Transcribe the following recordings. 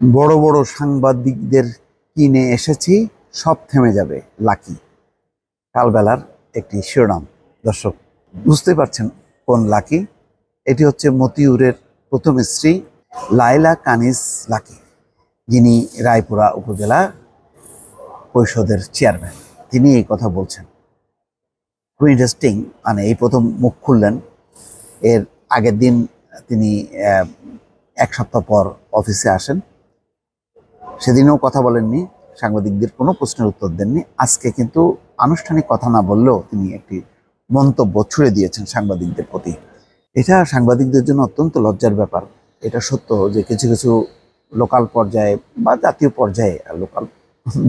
বড় বড় সাংবাদিকদের কিনে এসেছি, সব থেমে যাবে লাকি। কালবেলার একটি শিরোনাম। দর্শক বুঝতে পারছেন কোন লাকি? এটি হচ্ছে মতিউরের প্রথম স্ত্রী লায়লা কানিজ লাকি, যিনি রায়পুরা উপজেলা পরিষদের চেয়ারম্যান। তিনি এই কথা বলছেন। খুব ইন্টারেস্টিং। মানে এই প্রথম মুখ খুললেন। এর আগের দিন তিনি এক সপ্তাহ পর অফিসে আসেন, সেদিনও কথা বলেননি, সাংবাদিকদের কোনো প্রশ্নের উত্তর দেননি। আজকে কিন্তু আনুষ্ঠানিক কথা না বললেও তিনি একটি মন্তব্য ছুড়ে দিয়েছেন সাংবাদিকদের প্রতি। এটা সাংবাদিকদের জন্য অত্যন্ত লজ্জার ব্যাপার। এটা সত্য যে কিছু কিছু লোকাল পর্যায়ে বা জাতীয় পর্যায়ে, লোকাল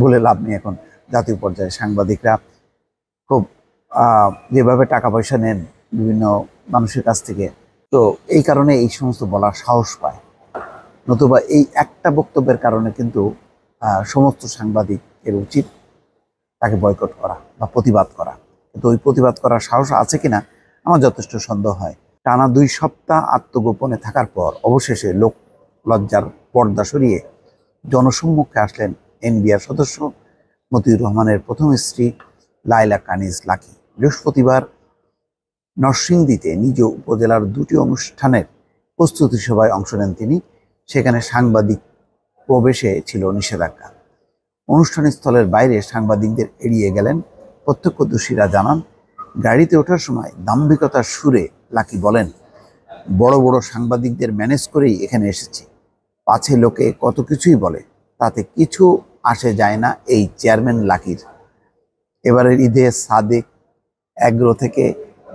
বলে লাভ নেই, এখন জাতীয় পর্যায়ে সাংবাদিকরা খুব যেভাবে টাকা পয়সা নেন বিভিন্ন মানুষের কাছ থেকে, তো এই কারণে এই সমস্ত বলার সাহস পায়। নতুবা এই একটা বক্তব্যের কারণে কিন্তু সমস্ত সাংবাদিকের উচিত তাকে বয়কট করা বা প্রতিবাদ করা। কিন্তু ওই প্রতিবাদ করার সাহস আছে কিনা আমার যথেষ্ট সন্দেহ হয়। টানা 2 সপ্তাহ আত্মগোপনে থাকার পর অবশেষে লোক লজ্জার পর্দা সরিয়ে জনসম্মুখে আসলেন এনবিআর সদস্য মতিউর রহমানের প্রথম স্ত্রী লায়লা কানিজ লাকি। বৃহস্পতিবার নরসিংদীতে নিজ উপজেলার 2টি অনুষ্ঠানের প্রস্তুতি সভায় অংশ নেন তিনি। সেখানে সাংবাদিক প্রবেশে ছিল নিষেধাজ্ঞা। অনুষ্ঠান স্থলের বাইরে সাংবাদিকদের এড়িয়ে গেলেন প্রত্যক্ষদর্শীরা জানান। গাড়িতে ওঠার সময় দাম্ভিকতার সুরে লাকি বলেন, বড় বড় সাংবাদিকদের ম্যানেজ করেই এখানে এসেছি। পাছে লোকে কত কিছুই বলে, তাতে কিছু আসে যায় না এই চেয়ারম্যান লাকির। এবারের ঈদে সাদেক এগ্রো থেকে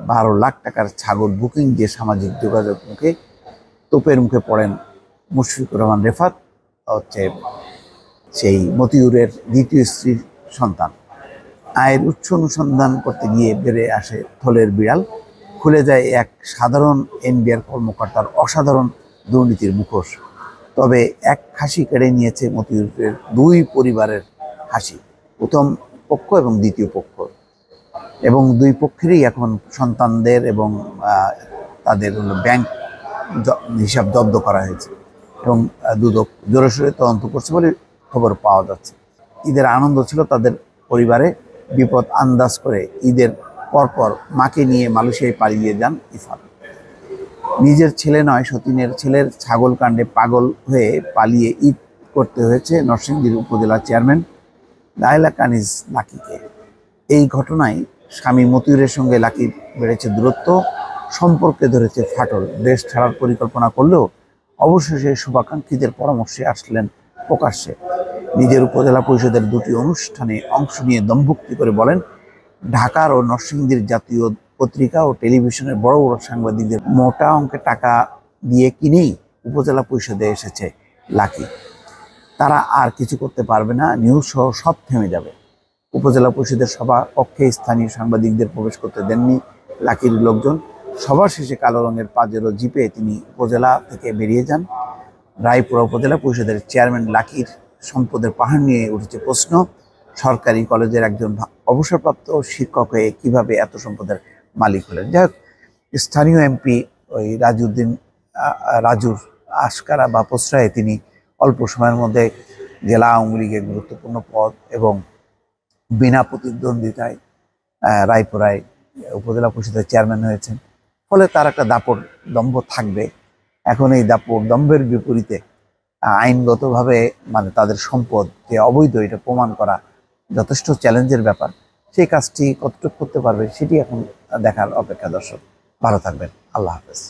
12 লাখ টাকার ছাগল বুকিং দিয়ে সামাজিক যোগাযোগ মুখে তোপের মুখে পড়েন মুশফিকুর রহমান রেফাত, হচ্ছে সেই মতিউরের দ্বিতীয় স্ত্রীর সন্তান। আয়ের উৎস অনুসন্ধান করতে গিয়ে বেড়ে আসে থলের বিড়াল, খুলে যায় এক সাধারণ এনবিআর কর্মকর্তার অসাধারণ দুর্নীতির মুখোশ। তবে এক হাসি কেড়ে নিয়েছে মতিউরের 2 পরিবারের হাসি, প্রথম পক্ষ এবং দ্বিতীয় পক্ষ, এবং 2 পক্ষেরই এখন সন্তানদের এবং তাদের ব্যাংক হিসাব জব্দ করা হয়েছে এবং দুদক জোরেশোরে তদন্ত করছে বলে খবর পাওয়া যাচ্ছে। ঈদের আনন্দ ছিল তাদের পরিবারে। বিপদ আন্দাজ করে ঈদের পরপর মাকে নিয়ে মালয়েশিয়ায় পালিয়ে যান ইফাত। নিজের ছেলে নয়, সতীনের ছেলের ছাগল কাণ্ডে পাগল হয়ে পালিয়ে ঈদ করতে হয়েছে নরসিংদীর উপজেলা চেয়ারম্যান লায়লা কানিজ লাকিকে। এই ঘটনায় স্বামী মতিউরের সঙ্গে লাকির বেড়েছে দূরত্ব, সম্পর্কে ধরেছে ফাটল। দেশ ছাড়ার পরিকল্পনা করলেও অবশেষে শুভাকাঙ্ক্ষীদের পরামর্শে আসলেন প্রকাশ্যে। নিজের উপজেলা পরিষদের 2টি অনুষ্ঠানে অংশ নিয়ে দম্ভুক্তি করে বলেন, ঢাকার ও নরসিংদীর জাতীয় পত্রিকা ও টেলিভিশনের বড় বড় সাংবাদিকদের মোটা অঙ্কের টাকা দিয়ে কিনেই উপজেলা পরিষদে এসেছে লাকি। তারা আর কিছু করতে পারবে না, নিউজ সহ সব থেমে যাবে। উপজেলা পরিষদের সভা কক্ষে স্থানীয় সাংবাদিকদের প্রবেশ করতে দেননি লাকির লোকজন। সভা শেষে কালো রঙের পাজেরো জিপে তিনি উপজেলা থেকে বেরিয়ে যান। রায়পুরা উপজেলা পরিষদের চেয়ারম্যান লাকির সম্পদের পাহাড় নিয়ে উঠেছে প্রশ্ন। সরকারি কলেজের একজন অবসরপ্রাপ্ত শিক্ষক হয়ে কিভাবে এত সম্পদের মালিক হলেন? যাই হোক, স্থানীয় এমপি ওই রাজুর আশকারা বা প্রশ্রয়ে তিনি অল্প সময়ের মধ্যে জেলা আওয়ামী লীগের গুরুত্বপূর্ণ পদ এবং বিনা প্রতিদ্বন্দ্বিতায় রায়পুরায় উপজেলা পরিষদের চেয়ারম্যান হয়েছেন। ফলে তার একটা দাপট দম্ভ থাকবে। এখন এই দাপট দম্ভের বিপরীতে আইনগতভাবে মানে তাদের সম্পদ যে অবৈধ, এটা প্রমাণ করা যথেষ্ট চ্যালেঞ্জের ব্যাপার। সেই কাজটি কতটুকু করতে পারবে সেটি এখন দেখার অপেক্ষা। দর্শক ভালো থাকবেন। আল্লাহ হাফেজ।